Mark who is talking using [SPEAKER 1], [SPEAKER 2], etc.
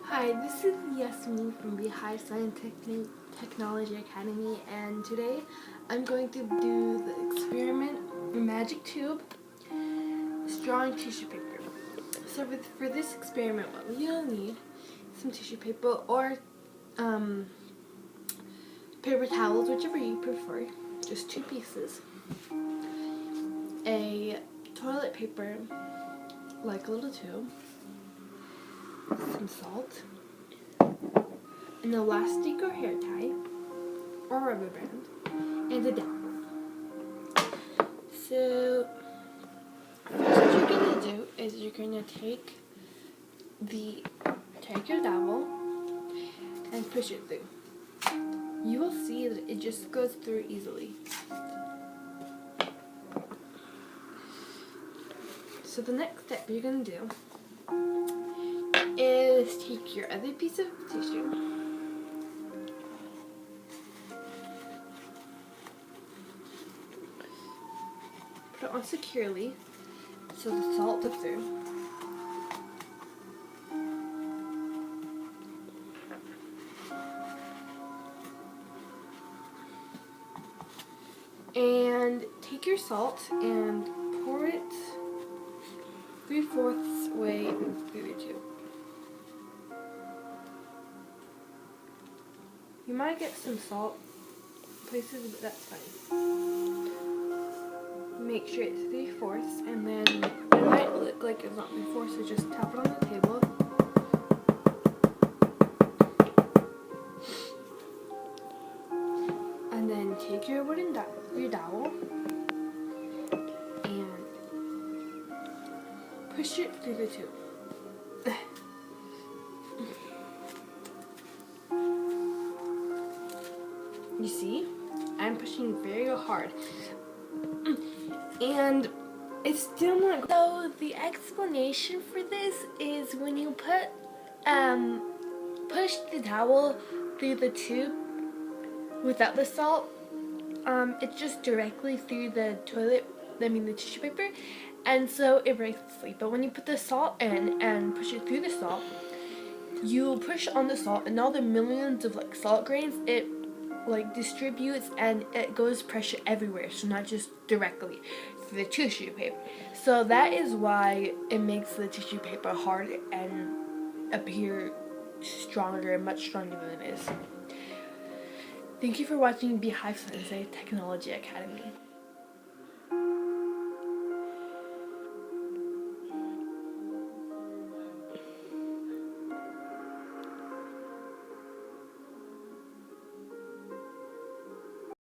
[SPEAKER 1] Hi, this is Yasmin from Beehive Science Technology Academy, and today I'm going to do the experiment MagicTube Strong tissue paper. So for this experiment, what you'll need some tissue paper or paper towels, whichever you prefer, just 2 pieces, a toilet paper, like a little tube, some salt, an elastic or hair tie, or rubber band, and a dowel. So what you're going to do is you're going to take your dowel and push it through. You will see that it just goes through easily. So the next step you're going to do is take your other piece of tissue, put it on securely so the salt goes through, and take your salt and pour it 3/4 way through the tube. You might get some salt places, but that's fine. Make sure it's 3/4, and then it might look like it's not 3/4, so just tap it on the table. And then take your dowel and push it through the tube. You see, I'm pushing very hard, and it's still not. So the explanation for this is when you push the towel through the tube without the salt, it's just directly through the the tissue paper, and so it breaks asleep. But when you put the salt in and push it through the salt, you push on the salt, and all the millions of salt grains, it distributes and it goes pressure everywhere, so not just directly through the tissue paper. So that is why it makes the tissue paper hard and appear stronger, much stronger than it is. Thank you for watching Beehive Science Technology Academy.